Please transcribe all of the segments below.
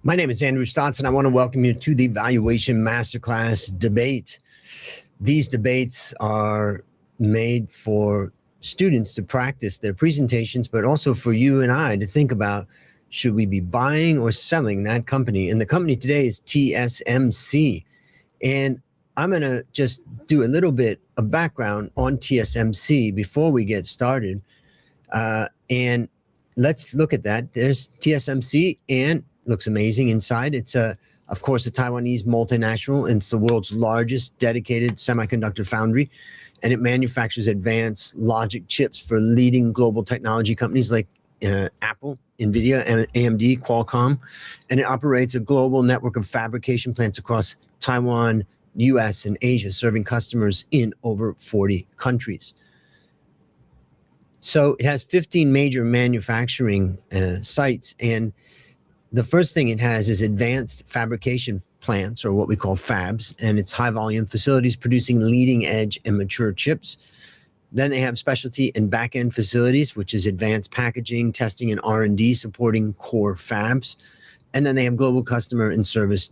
My name is Andrew Stotts, and I want to welcome you to the Valuation Masterclass debate. These debates are made for students to practice their presentations, but also for you and I to think about, should we be buying or selling that company? And the company today is TSMC. And I'm going to just do a little bit of background on TSMC before we get started. And let's look at that. There's TSMC, and looks amazing inside. It's of course, a Taiwanese multinational, and it's the world's largest dedicated semiconductor foundry, and it manufactures advanced logic chips for leading global technology companies like Apple, NVIDIA, and AMD, Qualcomm, and it operates a global network of fabrication plants across Taiwan, US, and Asia, serving customers in over 40 countries. So it has 15 major manufacturing sites, and the first thing it has is advanced fabrication plants, or what we call fabs, and it's high volume facilities producing leading edge and mature chips. Then they have specialty and back-end facilities, which is advanced packaging, testing, and R&D supporting core fabs. And then they have global customer and service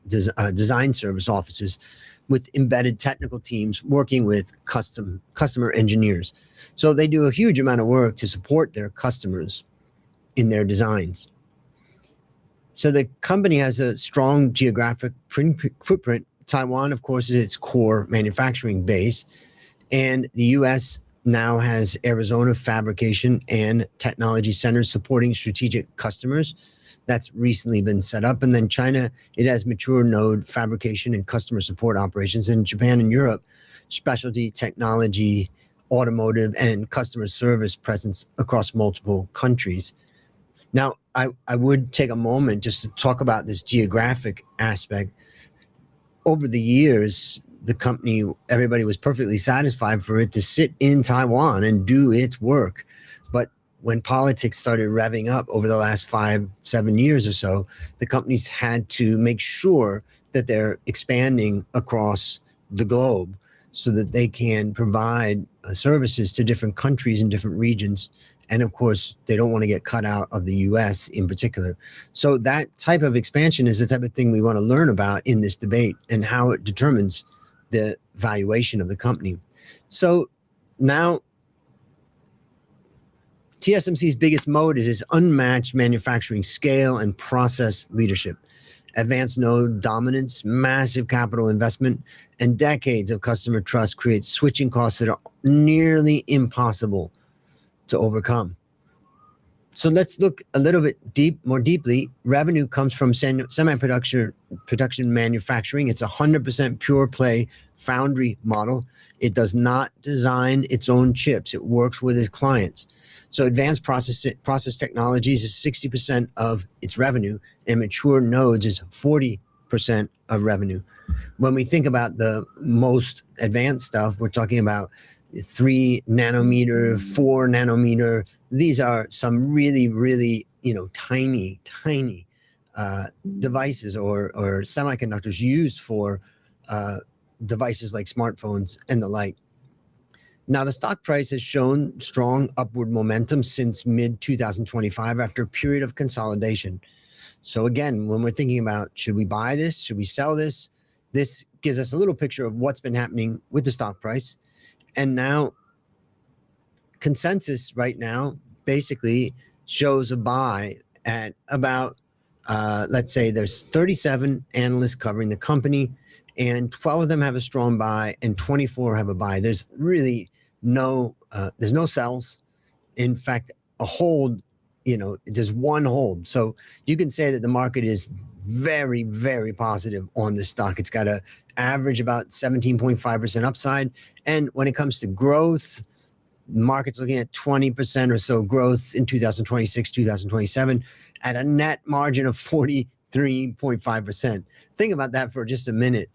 design service offices with embedded technical teams working with customer engineers. So they do a huge amount of work to support their customers in their designs. So the company has a strong geographic footprint. Taiwan, of course, is its core manufacturing base. And the US now has Arizona fabrication and technology centers supporting strategic customers. That's recently been set up. And then China, it has mature node fabrication and customer support operations. In Japan and Europe, specialty technology, automotive, and customer service presence across multiple countries. Now, I would take a moment just to talk about this geographic aspect. Over the years, the company, everybody was perfectly satisfied for it to sit in Taiwan and do its work. But when politics started revving up over the last 5-7 years or so, the companies had to make sure that they're expanding across the globe so that they can provide services to different countries and different regions. And of course, they don't want to get cut out of the US in particular. So that type of expansion is the type of thing we want to learn about in this debate and how it determines the valuation of the company. So now, TSMC's biggest moat is its unmatched manufacturing scale and process leadership. Advanced node dominance, massive capital investment, and decades of customer trust create switching costs that are nearly impossible to overcome. So let's look a little bit more deeply. Revenue comes from semi-production manufacturing. It's 100% pure play foundry model. It does not design its own chips. It works with its clients. So advanced process technologies is 60% of its revenue, and mature nodes is 40% of revenue. When we think about the most advanced stuff, we're talking about 3 nanometer, 4 nanometer. These are some really, really, tiny devices or semiconductors used for devices like smartphones and the like. Now, the stock price has shown strong upward momentum since mid-2025 after a period of consolidation. So again, when we're thinking about, should we buy this? Should we sell this? This gives us a little picture of what's been happening with the stock price. And now, consensus right now basically shows a buy at about, let's say there's 37 analysts covering the company, and 12 of them have a strong buy and 24 have a buy. There's really there's no sells. In fact, a hold, just one hold. So you can say that the market is very, very positive on this stock. It's got an average about 17.5% upside. And when it comes to growth, the market's looking at 20% or so growth in 2026, 2027 at a net margin of 43.5%. Think about that for just a minute.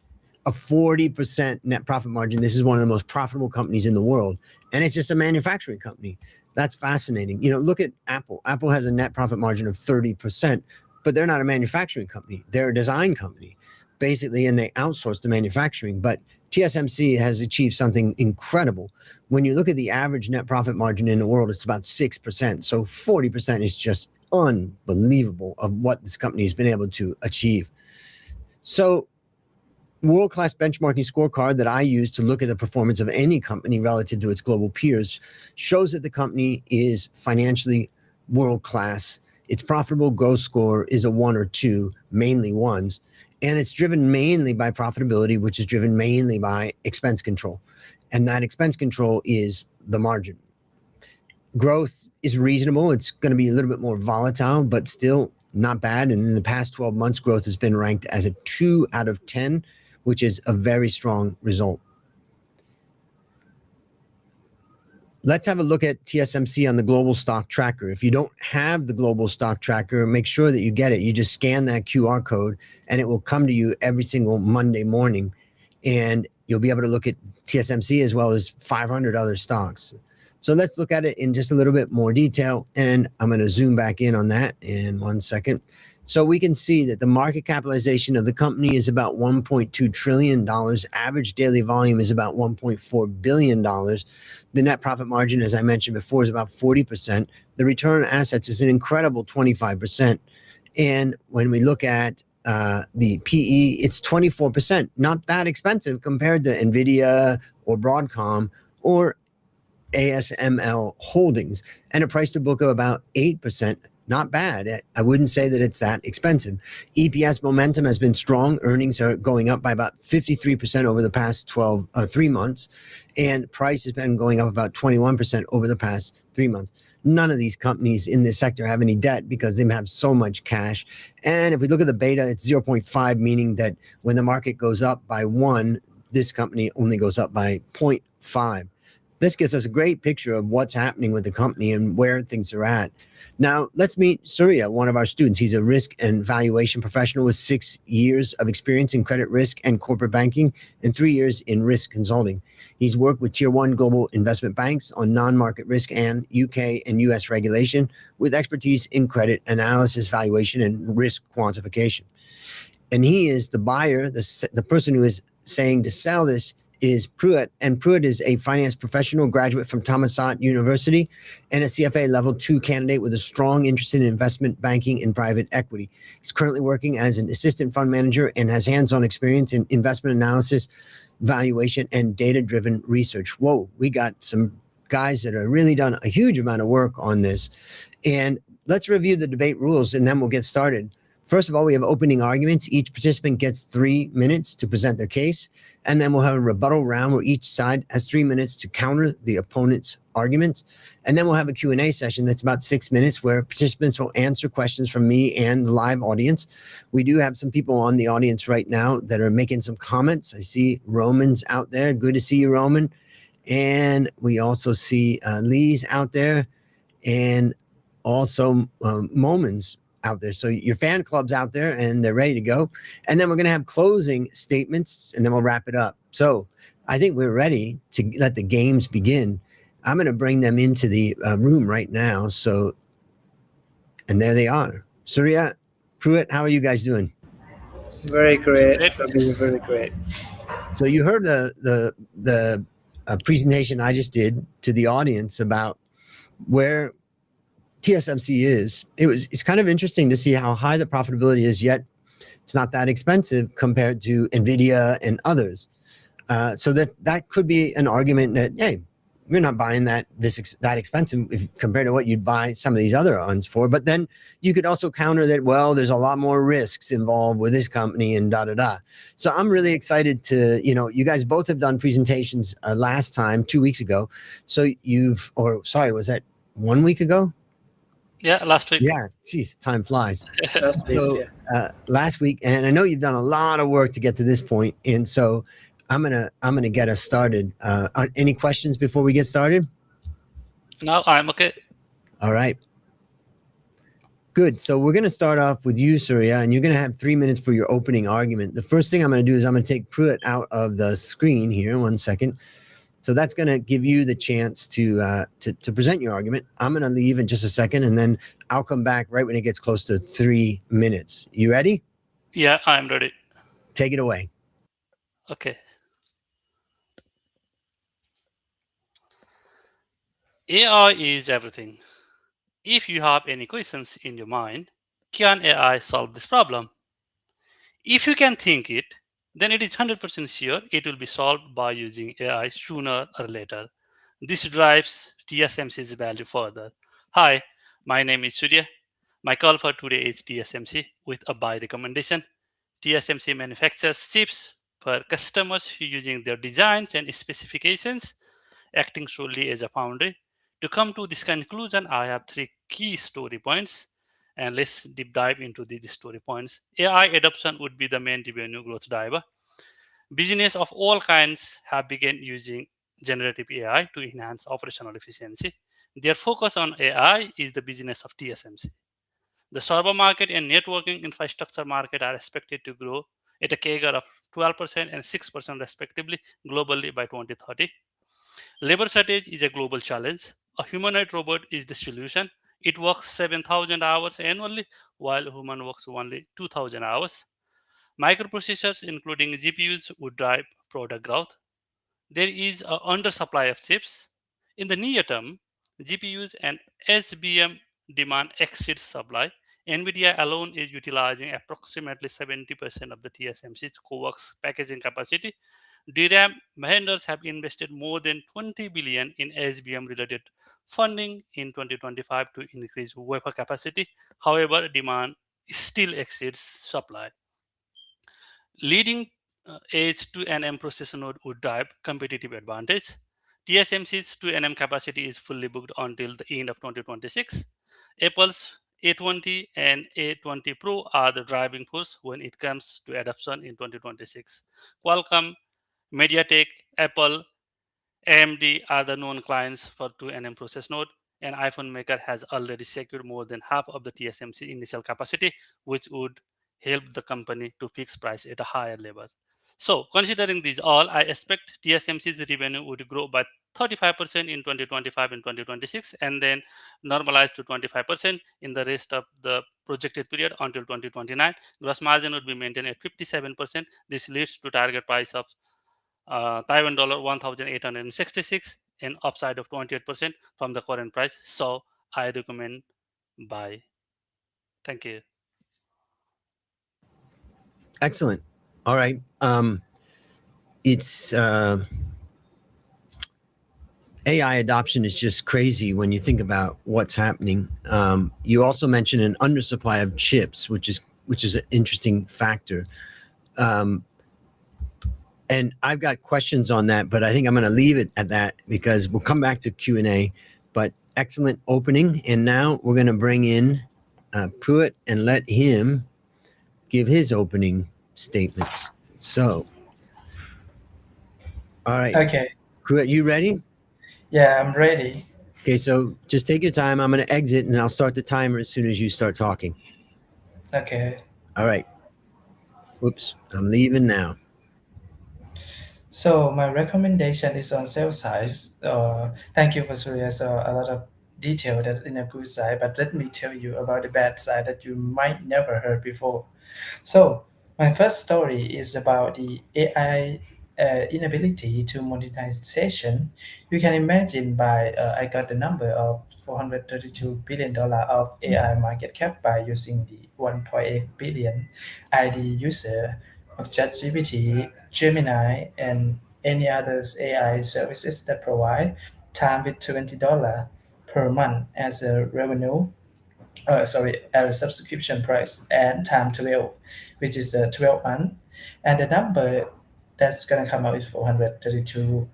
A 40% net profit margin. This is one of the most profitable companies in the world. And it's just a manufacturing company. That's fascinating. Look at Apple. Apple has a net profit margin of 30%, but they're not a manufacturing company. They're a design company, basically, and they outsource to manufacturing. But TSMC has achieved something incredible. When you look at the average net profit margin in the world, it's about 6%. So 40% is just unbelievable of what this company has been able to achieve. So, world-class benchmarking scorecard that I use to look at the performance of any company relative to its global peers shows that the company is financially world-class. Its profitable growth score is a 1 or 2, mainly ones, and it's driven mainly by profitability, which is driven mainly by expense control. And that expense control is the margin. Growth is reasonable. It's going to be a little bit more volatile, but still not bad. And in the past 12 months, growth has been ranked as a 2 out of 10, which is a very strong result. Let's have a look at TSMC on the global stock tracker. If you don't have the global stock tracker, make sure that you get it. You just scan that QR code and it will come to you every single Monday morning. And you'll be able to look at TSMC as well as 500 other stocks. So let's look at it in just a little bit more detail. And I'm going to zoom back in on that in 1 second. So we can see that the market capitalization of the company is about $1.2 trillion. Average daily volume is about $1.4 billion. The net profit margin, as I mentioned before, is about 40%. The return on assets is an incredible 25%. And when we look at the PE, it's 24%. Not that expensive compared to NVIDIA or Broadcom or ASML Holdings, and a price to book of about 8%. Not bad. I wouldn't say that it's that expensive. EPS momentum has been strong. Earnings are going up by about 53% over the past 3 months, and price has been going up about 21% over the past 3 months. None of these companies in this sector have any debt because they have so much cash. And if we look at the beta, it's 0.5, meaning that when the market goes up by 1, this company only goes up by 0.5. This gives us a great picture of what's happening with the company and where things are at. Now, let's meet Surya, one of our students. He's a risk and valuation professional with 6 years of experience in credit risk and corporate banking and 3 years in risk consulting. He's worked with Tier 1 global investment banks on non-market risk and UK and US regulation with expertise in credit analysis, valuation, and risk quantification. And he is the buyer, the person who is saying to sell this is Pruitt, and Pruitt is a finance professional graduate from Thammasat University and a CFA level 2 candidate with a strong interest in investment banking and private equity. He's currently working as an assistant fund manager and has hands-on experience in investment analysis, valuation, and data-driven research. Whoa, we got some guys that have really done a huge amount of work on this. And let's review the debate rules and then we'll get started. First of all, we have opening arguments. Each participant gets 3 minutes to present their case, and then we'll have a rebuttal round where each side has 3 minutes to counter the opponent's arguments. And then we'll have a Q&A session that's about 6 minutes where participants will answer questions from me and the live audience. We do have some people on the audience right now that are making some comments. I see Roman's out there. Good to see you, Roman. And we also see Lee's out there and also Momin's out there. So your fan club's out there and they're ready to go. And then we're going to have closing statements and then we'll wrap it up. So I think we're ready to let the games begin. I'm going to bring them into the room right now. So, and there they are. Surya, Pruitt, how are you guys doing? Very great. Very great. So you heard the presentation I just did to the audience about where TSMC is. It's kind of interesting to see how high the profitability is, yet it's not that expensive compared to NVIDIA and others. So that could be an argument that, hey, we're not buying that expensive compared to what you'd buy some of these other ones for. But then you could also counter that, well, there's a lot more risks involved with this company and da-da-da. So I'm really excited to, you guys both have done presentations last time, 2 weeks ago. So was that 1 week ago? Yeah, last week. Yeah, geez, time flies. Last week, and I know you've done a lot of work to get to this point, and so I'm gonna get us started. Any questions before we get started? No, I'm okay. All right. Good. So we're gonna start off with you, Surya, and you're gonna have 3 minutes for your opening argument. The first thing I'm gonna do is I'm gonna take Pruitt out of the screen here. 1 second. So that's going to give you the chance to present your argument. I'm going to leave in just a second, and then I'll come back right when it gets close to 3 minutes. You ready? Yeah, I'm ready. Take it away. Okay. AI is everything. If you have any questions in your mind, can AI solve this problem? If you can think it, then it is 100% sure it will be solved by using AI sooner or later. This drives TSMC's value further. Hi, my name is Surya. My call for today is TSMC with a buy recommendation. TSMC manufactures chips for customers who using their designs and specifications, acting solely as a foundry. To come to this conclusion, I have three key story points, and let's deep dive into these story points. AI adoption would be the main revenue growth driver. Business of all kinds have begun using generative AI to enhance operational efficiency. Their focus on AI is the business of TSMC. The server market and networking infrastructure market are expected to grow at a CAGR of 12% and 6% respectively globally by 2030. Labor shortage is a global challenge. A humanoid robot is the solution. It works 7,000 hours annually, while human works only 2,000 hours. Microprocessors, including GPUs, would drive product growth. There is an undersupply of chips. In the near term, GPUs and SBM demand exceeds supply. NVIDIA alone is utilizing approximately 70% of the TSMC's CoWoS packaging capacity. DRAM vendors have invested more than 20 billion in SBM related funding in 2025 to increase wafer capacity. However, demand still exceeds supply. Leading edge 2nm processor node would drive competitive advantage. TSMC's 2nm capacity is fully booked until the end of 2026. Apple's A20 and A20 Pro are the driving force when it comes to adoption in 2026. Qualcomm, MediaTek, Apple, AMD are the known clients for 2nm process node, and iPhone maker has already secured more than half of the TSMC initial capacity, which would help the company to fix price at a higher level. So, considering these all, I expect TSMC's revenue would grow by 35% in 2025 and 2026, and then normalize to 25% in the rest of the projected period until 2029. Gross margin would be maintained at 57%. This leads to target price of Taiwan dollar 1,866, an upside of 28% from the current price. So I recommend buy. Thank you. Excellent. All right. It's AI adoption is just crazy when you think about what's happening. You also mentioned an undersupply of chips, which is an interesting factor. And I've got questions on that, but I think I'm going to leave it at that because we'll come back to Q&A. But excellent opening, and now we're going to bring in Pruitt and let him give his opening statements. So, all right. Okay. Pruitt, you ready? Yeah, I'm ready. Okay, so just take your time. I'm going to exit, and I'll start the timer as soon as you start talking. Okay. All right. Whoops, I'm leaving now. So my recommendation is on sales size. Thank you for Surya. So a lot of detail that's in a good side, but let me tell you about the bad side that you might never heard before. So my first story is about the AI inability to monetization. You can imagine I got the number of $432 billion of AI market cap by using the 1.8 billion ID user of ChatGPT, Gemini, and any others AI services that provide time with $20 per month as a revenue as a subscription price and time 12, which is 12 month. And the number that's going to come out is 432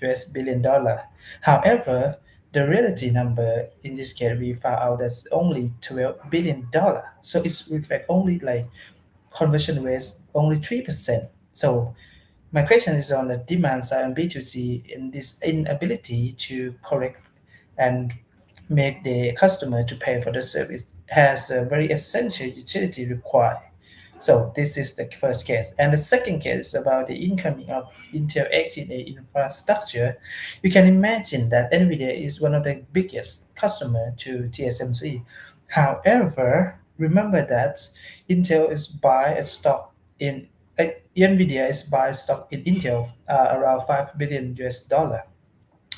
US billion dollar. However, the reality number in this case we found out that's only 12 billion dollar. So it's reflect only like conversion rate only 3%. So my question is on the demand side on B2C in this inability to correct and make the customer to pay for the service has a very essential utility required. So this is the first case. And the second case is about the incoming of Intel X in the infrastructure. You can imagine that NVIDIA is one of the biggest customer to TSMC. However, remember that Intel is buy a stock in NVIDIA is buy stock in Intel around 5 billion US dollar,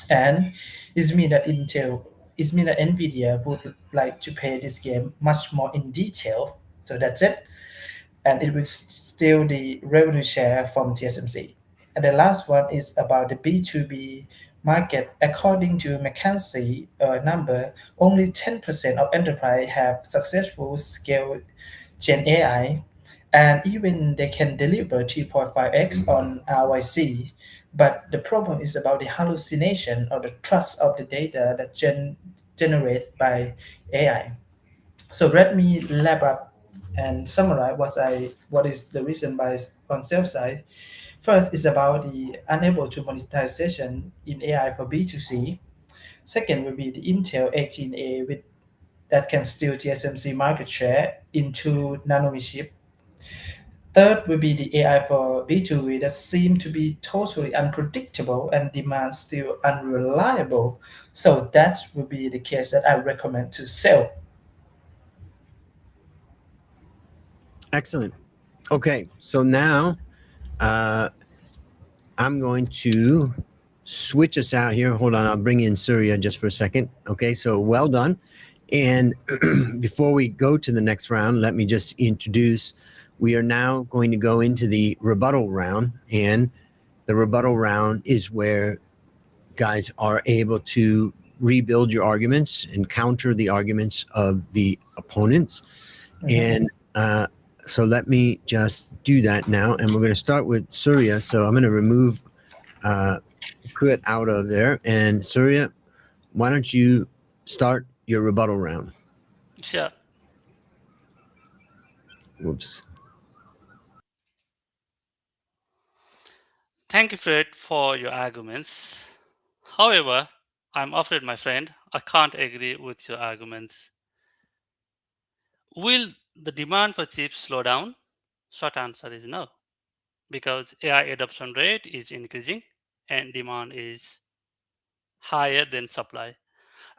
and it means that Intel it means that Nvidia would like to play this game much more in detail. So that's it, and it will steal the revenue share from TSMC. And the last one is about the B2B market. According to McKinsey number, only 10% of enterprise have successful scale Gen AI, and even they can deliver 2.5x on RYC. But the problem is about the hallucination or the trust of the data that generate by AI. So let me lap up and summarize what is the reason by on sales side. First is about the unable to monetization in AI for B2C. Second will be the Intel 18A with that can steal TSMC market share into nanometer chip. Third will be the AI for B2B that seem to be totally unpredictable and demand still unreliable. So that would be the case that I recommend to sell. Excellent. Okay, so now I'm going to switch us out here. Hold on, I'll bring in Surya just for a second. Okay, so well done. And before we go to the next round, let me just introduce, we are now going to go into the rebuttal round. And the rebuttal round is where guys are able to rebuild your arguments and counter the arguments of the opponents. And so let me just do that now. And we're going to start with Surya. So I'm going to remove Pruitt out of there. And Surya, why don't you start your rebuttal round? Sure. Whoops. Thank you, Fred, for your arguments. However, I'm afraid, my friend, I can't agree with your arguments. Will the demand for chips slow down? Short answer is no, because AI adoption rate is increasing and demand is higher than supply.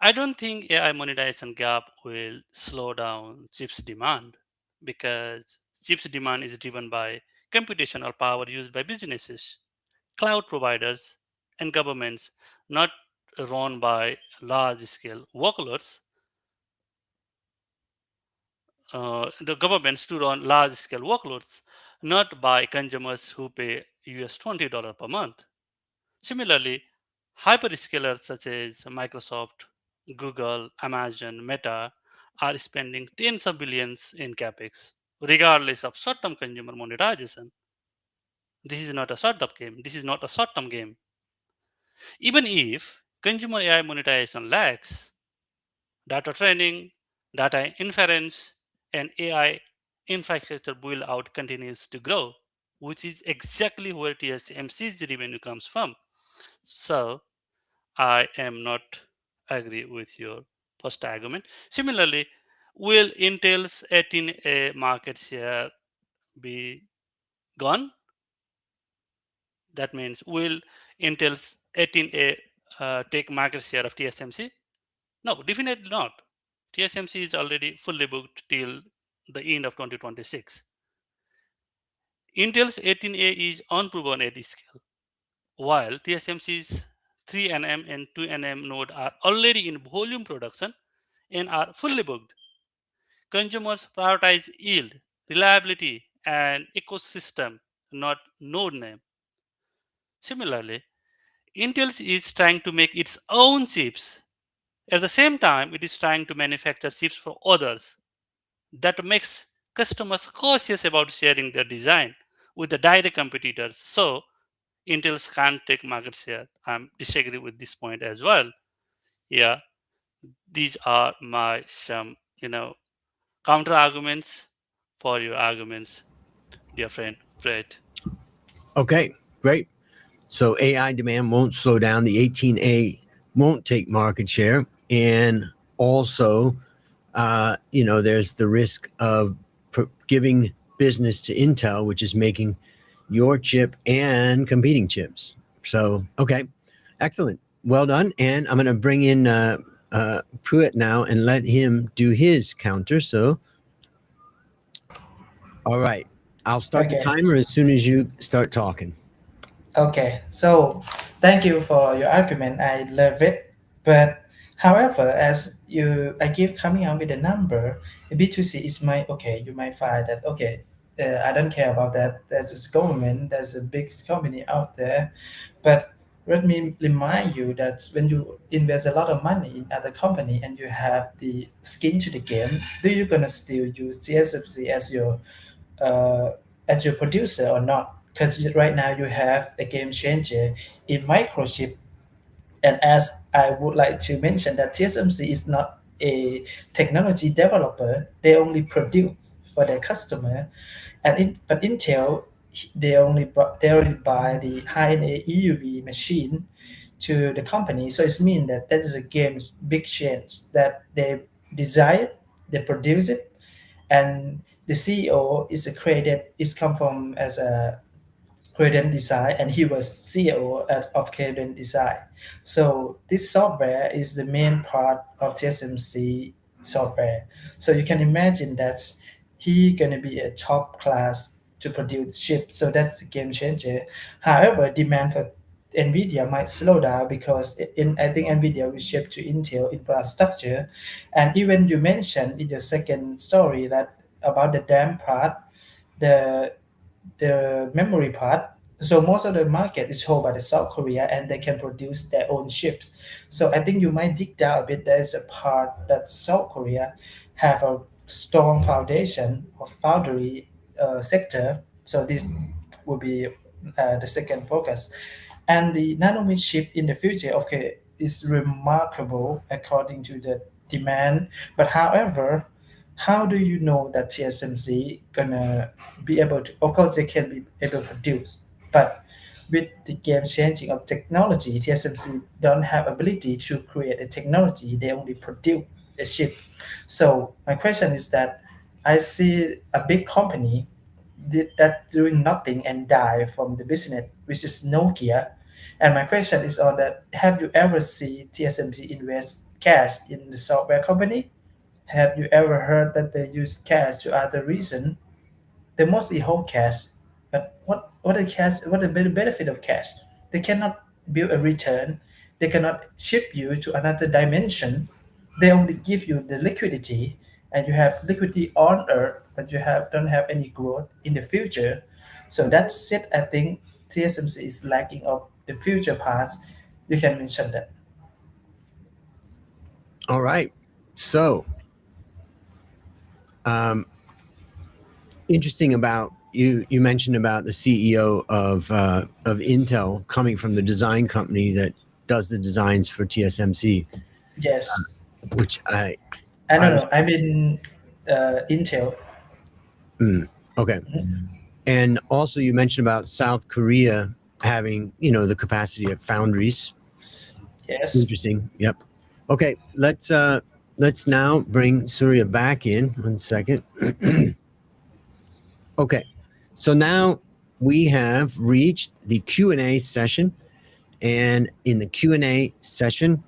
I don't think AI monetization gap will slow down chips demand, because chips demand is driven by computational power used by businesses, cloud providers, and governments, not run by large scale workloads. The governments to run large scale workloads, not by consumers who pay US $20 per month. Similarly, hyperscalers such as Microsoft, Google, Amazon, Meta are spending tens of billions in capex, regardless of short term consumer monetization. This is not a short term game. This is not a short term game. Even if consumer AI monetization lags, data training, data inference, and AI infrastructure build out continues to grow, which is exactly where TSMC's revenue comes from. So I am not agree with your first argument. Similarly, will Intel's 18A market share be gone? That means will Intel's 18A take market share of TSMC? No, definitely not. TSMC is already fully booked till the end of 2026. Intel's 18A is unproven at scale, while TSMC's 3nm and 2nm node are already in volume production and are fully booked. Consumers prioritize yield, reliability, and ecosystem, not node name. Similarly, Intel is trying to make its own chips. At the same time, it is trying to manufacture chips for others. That makes customers cautious about sharing their design with the direct competitors. So Intel can't take market share. I disagree with this point as well. Yeah, these are my some counter arguments for your arguments, dear friend Fred. Okay, great. So AI demand won't slow down. The 18A won't take market share. And also, there's the risk of giving business to Intel, which is making your chip and competing chips. So, okay, excellent. Well done. And I'm going to bring in Pruitt now and let him do his counter. So, all right, I'll start the timer as soon as you start talking. Okay, so thank you for your argument. I love it. But However, as I keep coming out with a number, B2C is okay. You might find that okay. I don't care about that. There's this government. There's a big company out there, but let me remind you that when you invest a lot of money in other company and you have the skin to the game, do you gonna still use TSMC uh, as your producer or not? Because right now you have a game changer in microchip, and as I would like to mention that TSMC is not a technology developer; they only produce for their customer, but Intel they only buy the high-end EUV machine to the company. So it means that that is a game big change that they design it, they produce it, and the CEO is a created is come from as a Credent Design, and he was CEO of Credent Design. So this software is the main part of TSMC software. So you can imagine that he gonna be a top class to produce chips. So that's the game changer. However, demand for NVIDIA might slow down because I think NVIDIA will ship to Intel infrastructure. And even you mentioned in your second story that about the DAM part, the memory part. So most of the market is held by the South Korea, and they can produce their own chips. So I think you might dig down a bit. There's a part that South Korea have a strong foundation of foundry sector. So this will be the second focus. And the nanometer chip in the future, okay, is remarkable according to the demand. But however, how do you know that TSMC gonna be able to? Of course, they can be able to produce, but with the game changing of technology, TSMC don't have ability to create a technology. They only produce a chip. So my question is that I see a big company did that doing nothing and die from the business, which is Nokia. And my question is on that: have you ever seen TSMC invest cash in the software company? Have you ever heard that they use cash to other reason? They mostly hold cash, but what the benefit of cash? They cannot build a return. They cannot ship you to another dimension. They only give you the liquidity, and you have liquidity on earth, but you don't have any growth in the future. So that's it. I think TSMC is lacking of the future parts. You can mention that. All right. So, interesting about you mentioned about the CEO of Intel coming from the design company that does the designs for TSMC, Yes. which I I don't was know. I mean, Intel. okay. And also you mentioned about South Korea having, the capacity of foundries. Yes. Interesting. Yep. Okay, let's now bring Surya back in. 1 second. Okay. So now we have reached the Q&A session, and in the Q&A session,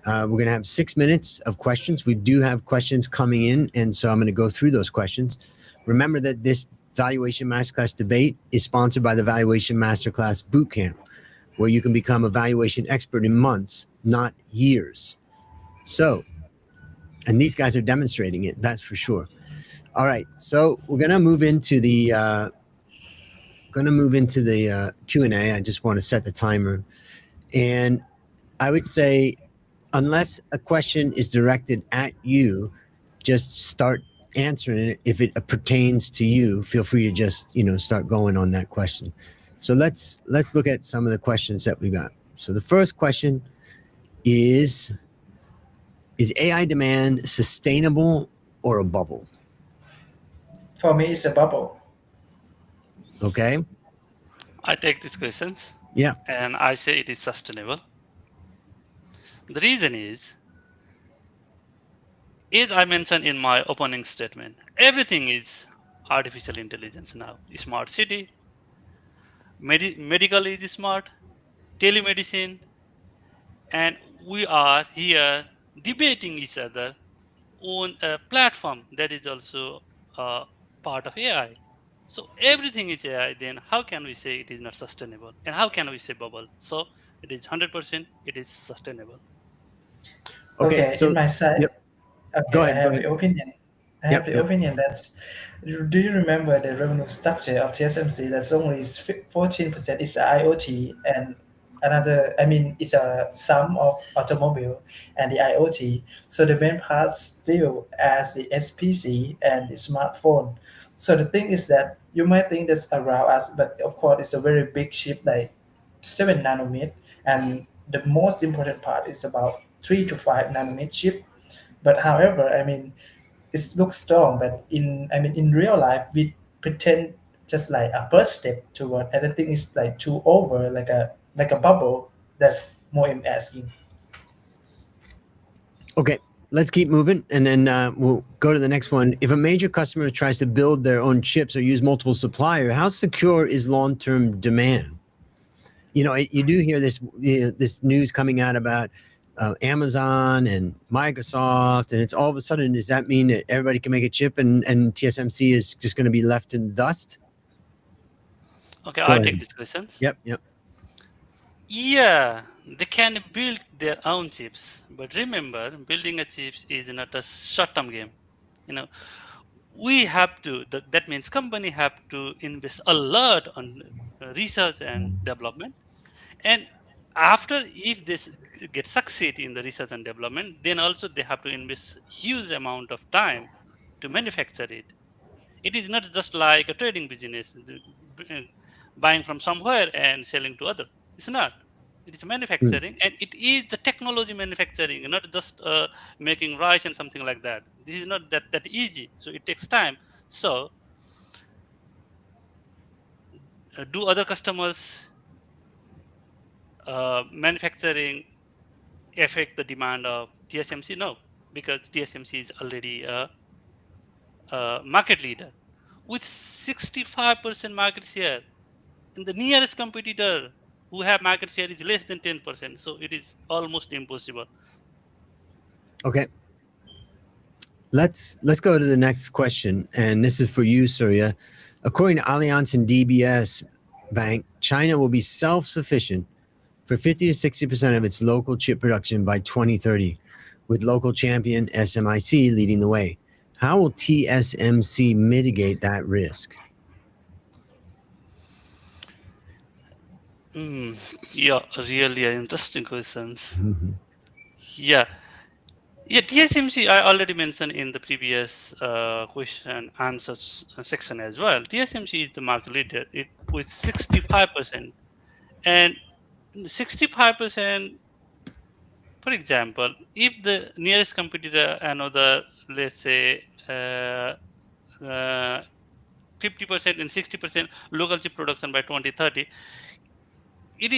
we're going to have 6 minutes of questions. We do have questions coming in, and so I'm going to go through those questions. Remember that this Valuation Masterclass debate is sponsored by the Valuation Masterclass Bootcamp, where you can become a valuation expert in months, not years. So, and these guys are demonstrating it, that's for sure. All right, so we're going to move into the Q&A. I just want to set the timer. And I would say, unless a question is directed at you, just start answering it. If it pertains to you, feel free to just, start going on that question. So let's look at some of the questions that we got. So the first question is AI demand sustainable or a bubble? For me, it's a bubble. Okay. I take these questions. Yeah. And I say it is sustainable. The reason is, as I mentioned in my opening statement, everything is artificial intelligence now. Smart city, medical is smart, telemedicine, and we are here debating each other on a platform that is also part of AI. So everything is AI, then how can we say it is not sustainable? And how can we say bubble? So it is 100%, it is sustainable. Okay, Okay, so in my side, yep, okay, go I ahead, go have ahead. the opinion. I have Yep, the yep. opinion that's. Do you remember the revenue structure of TSMC? That's only 14% is IoT and another. I mean, it's a sum of automobile and the IoT. So the main part still as the SPC and the smartphone. So the thing is that you might think that's around us, but of course it's a very big chip like 7 nanometer, and the most important part is about 3 to 5 nanometer chip. But however, I mean, it looks strong, but in real life, we pretend just like a first step toward everything is like too over, like a bubble. That's more I'm asking. Okay, let's keep moving, and then we'll go to the next one. If a major customer tries to build their own chips or use multiple supplier, how secure is long-term demand? You know, you do hear this news coming out about Amazon and Microsoft, and it's all of a sudden, does that mean that everybody can make a chip and TSMC is just going to be left in dust? Okay, Go I ahead. take these questions. Yep, yep. Yeah, they can build their own chips, but remember, building a chips is not a short-term game. You know, we have to. That means company have to invest a lot on research and development, and after if this get succeed in the research and development, then also they have to invest huge amount of time to manufacture it. It is not just like a trading business, buying from somewhere and selling to other. It's not. It is Mm. manufacturing, and it is the technology manufacturing, not just making rice and something like that. This is not that easy. So it takes time. So do other customers manufacturing affect the demand of TSMC? No, because TSMC is already a market leader with 65% market share. And the nearest competitor who have market share is less than 10%. So it is almost impossible. Okay. Let's go to the next question, and this is for you, Surya. According to Allianz and DBS Bank, China will be self-sufficient for 50 to 60% of its local chip production by 2030, with local champion SMIC leading the way. How will TSMC mitigate that risk? Yeah, really interesting questions. Mhm. Yeah. Yeah, TSMC, I already mentioned in the previous question answers section as well. TSMC is the market leader with 65%. And 65%, for example, if the nearest competitor, another, let's say, 50% and 60% local chip production by 2030, it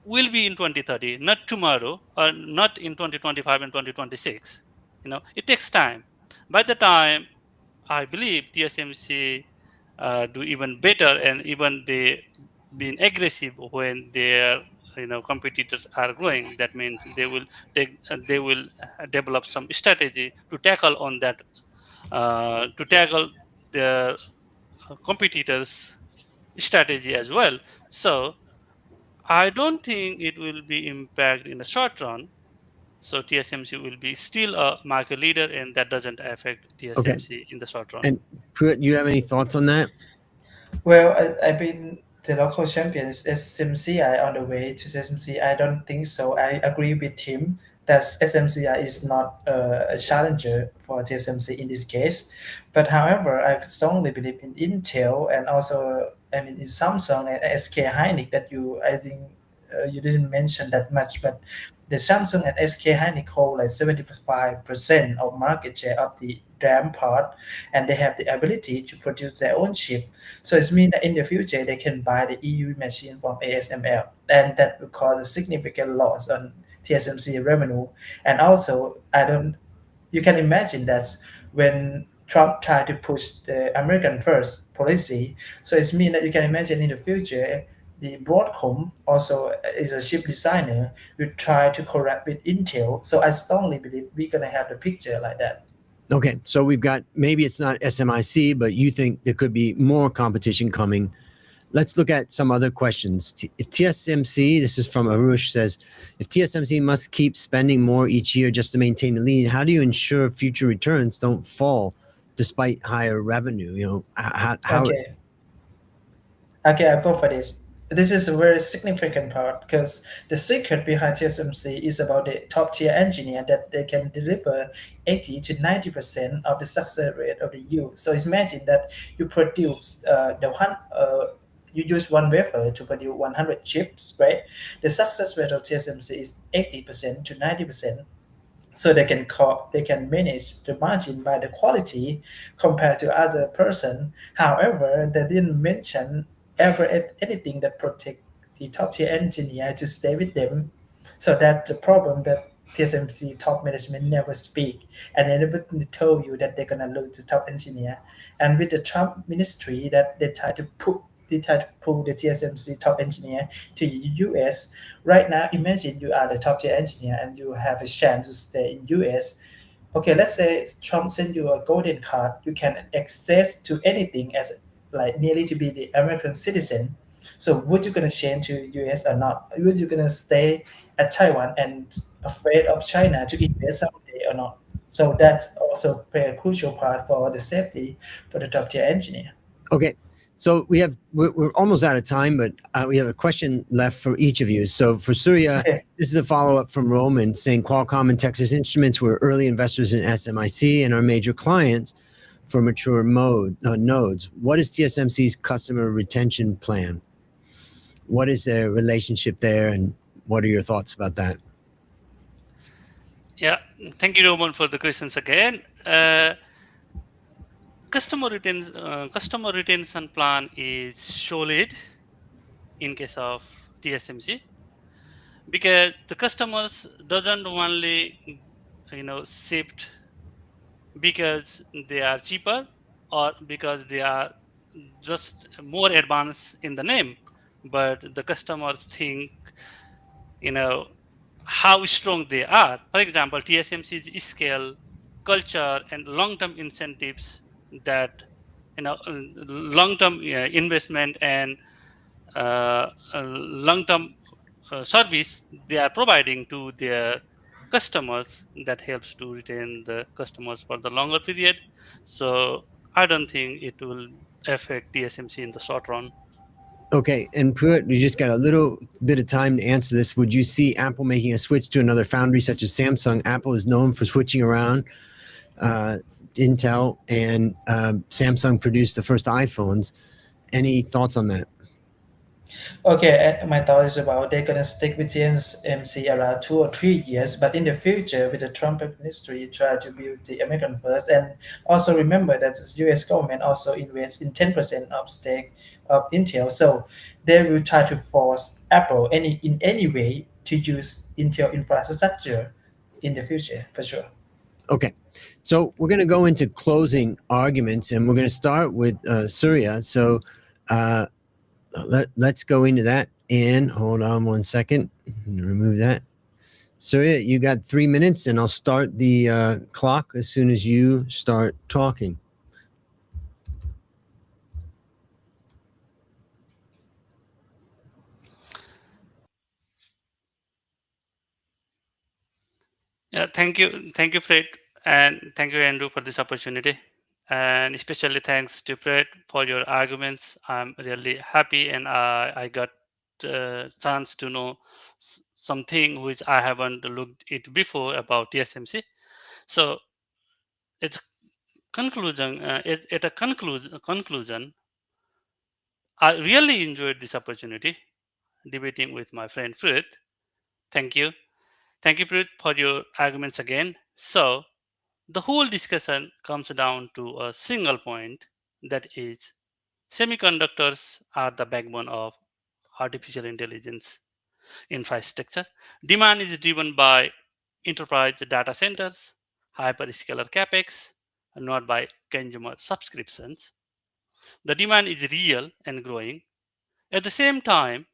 will be in 2030, not tomorrow or not in 2025 and 2026. It takes time. By the time, I believe TSMC do even better, and even they being aggressive when their competitors are growing. That means they will develop some strategy to tackle on that, to tackle their competitors strategy as well. So I don't think it will be impact in the short run. So TSMC will be still a market leader, and that doesn't affect Okay. TSMC in the short run. And Pruitt, you have any thoughts on that? Well, I've been the local champions SMCI on the way to SMC. I don't think so. I agree with him that SMCI is not a challenger for TSMC in this case. But however, I strongly believe in Intel and also I mean in Samsung and SK Hynix that I think you didn't mention that much, but the Samsung and SK Hynix hold like 75% of market share of the RAM part, and they have the ability to produce their own chip. So it means that in the future they can buy the EU machine from ASML, and that will cause a significant loss on TSMC revenue. And also, I don't. You can imagine that when Trump tried to push the American first policy, so it means that you can imagine in the future the Broadcom also is a chip designer will try to correct with Intel. So I strongly believe we're gonna have the picture like that. Okay, so we've got, maybe it's not SMIC, but you think there could be more competition coming let's look at some other questions. If TSMC, this is from Arush, says, if TSMC must keep spending more each year just to maintain the lead, how do you ensure future returns don't fall despite higher revenue? You know, how Okay. Okay, I'll go for this. This is a very significant part because the secret behind TSMC is about the top tier engineer that they can deliver 80 to 90% of the success rate of the yield. So imagine that you produce you use one wafer to produce 100 chips, right? The success rate of TSMC is 80% to 90%, so they can manage the margin by the quality compared to other person. However, they didn't mention anything that protect the top tier engineer to stay with them. So that's the problem that TSMC top management never speak, and they never tell you that they're gonna lose the top engineer. And with the Trump ministry, that they try to pull the TSMC top engineer to US. Right now, imagine you are the top tier engineer and you have a chance to stay in US. Okay, let's say Trump send you a golden card. You can access to anything as like nearly to be the American citizen. So would you gonna change to US or not? Would you gonna stay at Taiwan and afraid of China to invest someday or not? So that's also play a crucial part for the safety for the top tier engineer. Okay, so we're almost out of time, but we have a question left for each of you. So for Surya, Okay. this is a follow-up from Roman saying Qualcomm and Texas Instruments were early investors in SMIC and are major clients for mature nodes. What is TSMC's customer retention plan? What is their relationship there, and what are your thoughts about that? Yeah, thank you, Roman, for the questions again. Customer retention plan is solid in case of TSMC, because the customers doesn't only shift because they are cheaper or because they are just more advanced in the name, but the customers think how strong they are. For example, TSMC's scale, culture, and long-term incentives that long-term investment and long-term service they are providing to their customers that helps to retain the customers for the longer period. So I don't think it will affect TSMC in the short run. Okay, and Pruitt, you just got a little bit of time to answer this. Would you see Apple making a switch to another foundry such as Samsung? Apple is known for switching around. Intel and Samsung produced the first iPhones. Any thoughts on that? Okay, and my thought is about they're gonna stick with TSMC around 2 or 3 years, but in the future, with the Trump administration, try to build the American first, and also remember that the U.S. government also invests in 10% of stake of Intel, so they will try to force Apple in any way to use Intel infrastructure in the future for sure. Okay, so we're going to go into closing arguments, and we're going to start with Surya. So let's go into that. And hold on one second. Remove that. Surya, you got 3 minutes, and I'll start the clock as soon as you start talking. Yeah, thank you, Fred, and thank you, Andrew, for this opportunity. And especially thanks to Fred for your arguments. I'm really happy, and I got a chance to know something which I haven't looked it before about TSMC. So it's conclusion. At a conclusion, I really enjoyed this opportunity debating with my friend Fred. Thank you. Thank you, Prit, for your arguments again. So, the whole discussion comes down to a single point, that is, semiconductors are the backbone of artificial intelligence infrastructure. Demand is driven by enterprise data centers, hyperscaler capex, not by consumer subscriptions. The demand is real and growing. At the same time,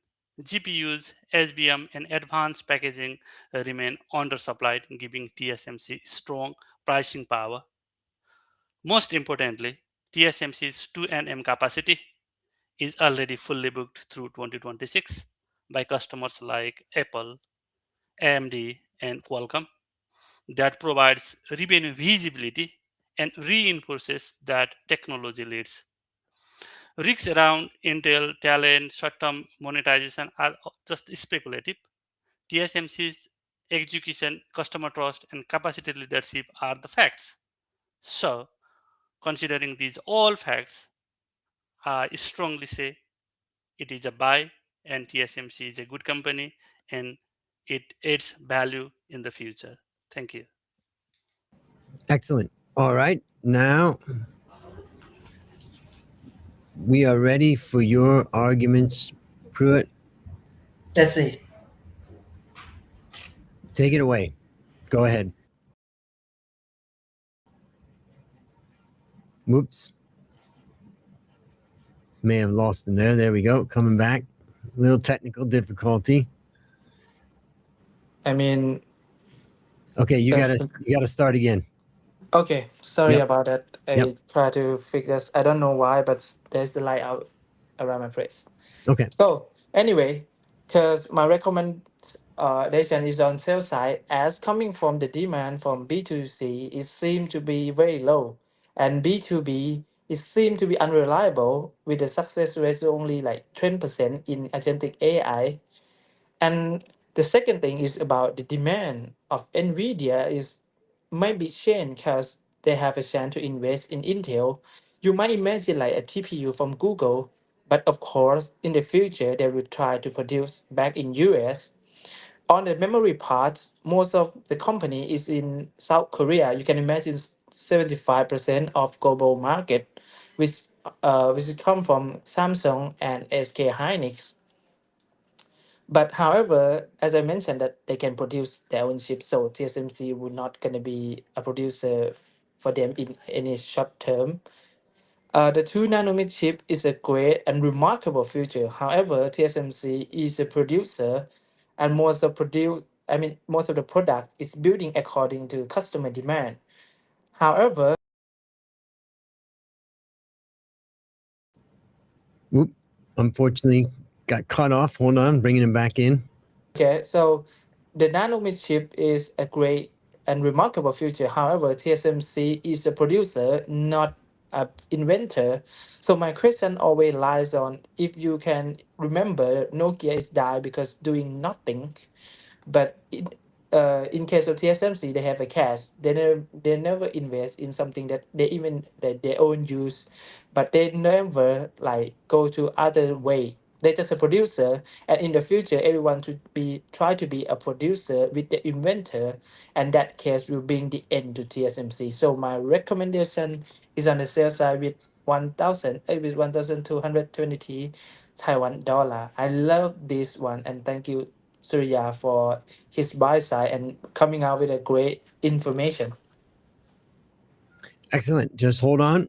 GPUs, SBM, and advanced packaging remain undersupplied, giving TSMC strong pricing power. Most importantly, TSMC's 2nm capacity is already fully booked through 2026 by customers like Apple, AMD, and Qualcomm. That provides revenue visibility and reinforces that technology leads. Risks around Intel, talent, short-term monetization are just speculative. TSMC's execution, customer trust, and capacity leadership are the facts. So, considering these all facts, I strongly say it is a buy, and TSMC is a good company, and it adds value in the future. Thank you. Excellent. All right. Now we are ready for your arguments, Pruitt. Let's see. Take it away. Go ahead. Whoops. May have lost him there. There we go. Coming back. Little technical difficulty. I mean, Okay, you there's gotta start again. okay. Sorry Yep. about that. I Yep. try to fix this. I don't know why, but there's the light out around my place. Okay. So anyway, because my recommendation is on sales side, as coming from the demand from B2C, it seemed to be very low, and B2B it seemed to be unreliable with the success rate only like 20% in agentic AI. And the second thing is about the demand of Nvidia is might be changed because they have a chance to invest in Intel. You might imagine like a TPU from Google, but of course in the future they will try to produce back in US. On the memory part, most of the company is in South Korea. You can imagine 75% of global market, which come from Samsung and SK Hynix. But however, as I mentioned, that they can produce their own chips, so TSMC will not gonna be a producer for them in any short term. The 2 nanometer chip is a great and remarkable future. However, TSMC is a producer, and most of the product is building according to customer demand. However, Whoop. Unfortunately, got cut off. Hold on, bringing him back in. okay, so the nanometer chip is a great and remarkable future. However, TSMC is a producer, not an inventor. So my question always lies on if you can remember Nokia is died because doing nothing, but in case of TSMC, they have a cash. They never invest in something that they own use, but they never like go to other way. They're just a producer, and in the future, everyone should be try to be a producer with the inventor, and that case will bring the end to TSMC. So my recommendation is on the sales side with 1,220 Taiwan dollar. I love this one, and thank you Surya for his buy side and coming out with a great information. Excellent. Just hold on.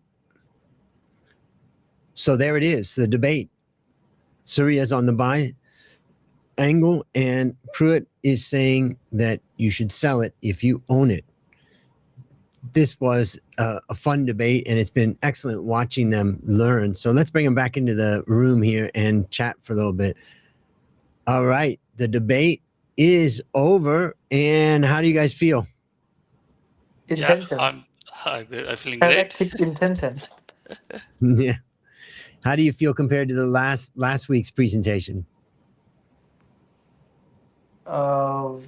So there it is, the debate. Surya's on the buy angle, and Pruitt is saying that you should sell it if you own it. This was a fun debate, and it's been excellent watching them learn. So let's bring them back into the room here and chat for a little bit. All right, the debate is over, and how do you guys feel? Intention. Yeah, I'm feeling great. Dialectic intention. Yeah. How do you feel compared to the last week's presentation? I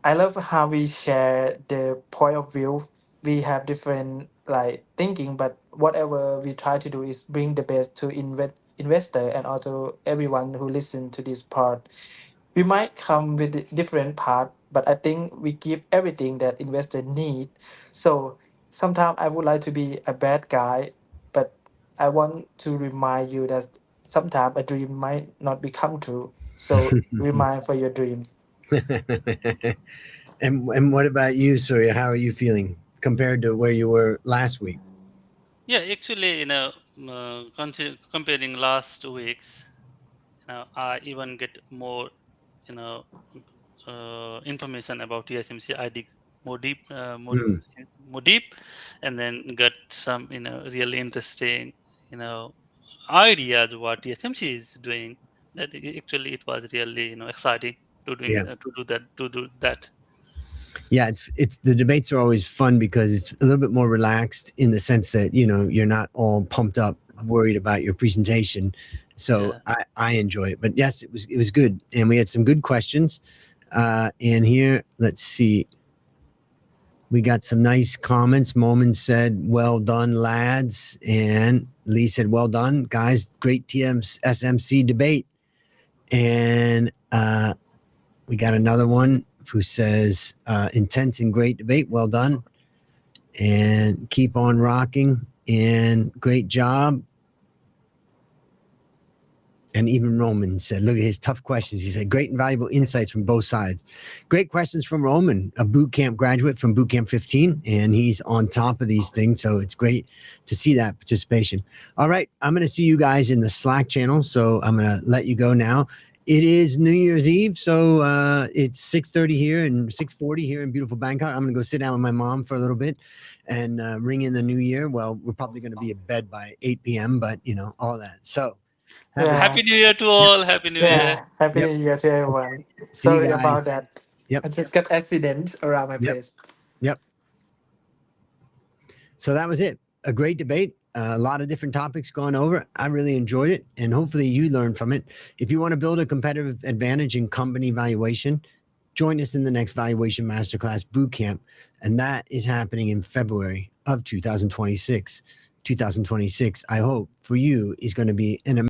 love how we share the point of view. We have different like thinking, but whatever we try to do is bring the best to investor and also everyone who listen to this part. We might come with a different part, but I think we give everything that investor need. So sometimes I would like to be a bad guy, but I want to remind you that sometimes a dream might not become true. So remind for your dream. And what about you, Surya? How are you feeling compared to where you were last week? Yeah, actually, comparing last weeks, I even get more, you know, information about TSMC. I dig more deep, more deep, and then got some, really interesting, ideas what TSMC is doing, that actually it was really exciting to do that. Yeah, it's the debates are always fun because it's a little bit more relaxed in the sense that you're not all pumped up, worried about your presentation. So I enjoy it. But yes, it was good, and we had some good questions. And here, let's see. We got some nice comments. Momin said, "Well done, lads," and Lee said, "Well done, guys. Great TSMC debate." And we got another one who says, "Intense and great debate. Well done, and keep on rocking. And great job." And even Roman said, look at his tough questions. He said, great and valuable insights from both sides. Great questions from Roman, a boot camp graduate from Boot Camp 15, and he's on top of these things. So it's great to see that participation. All right, I'm going to see you guys in the Slack channel. So I'm going to let you go now. It is New Year's Eve, so it's 6:30 here and 6:40 here in beautiful Bangkok. I'm going to go sit down with my mom for a little bit and ring in the new year. Well, we're probably going to be in bed by 8 p.m., but, all that. So Happy New Year to all. Happy New Year. Happy New Year to everyone. See you Sorry guys. about that. Yep. I just got accident around my face. Yep. So that was it. A great debate. A lot of different topics going over. I really enjoyed it, and hopefully you learned from it. If you want to build a competitive advantage in company valuation, join us in the next Valuation Masterclass Bootcamp, and that is happening in February of 2026. 2026, I hope, for you is going to be an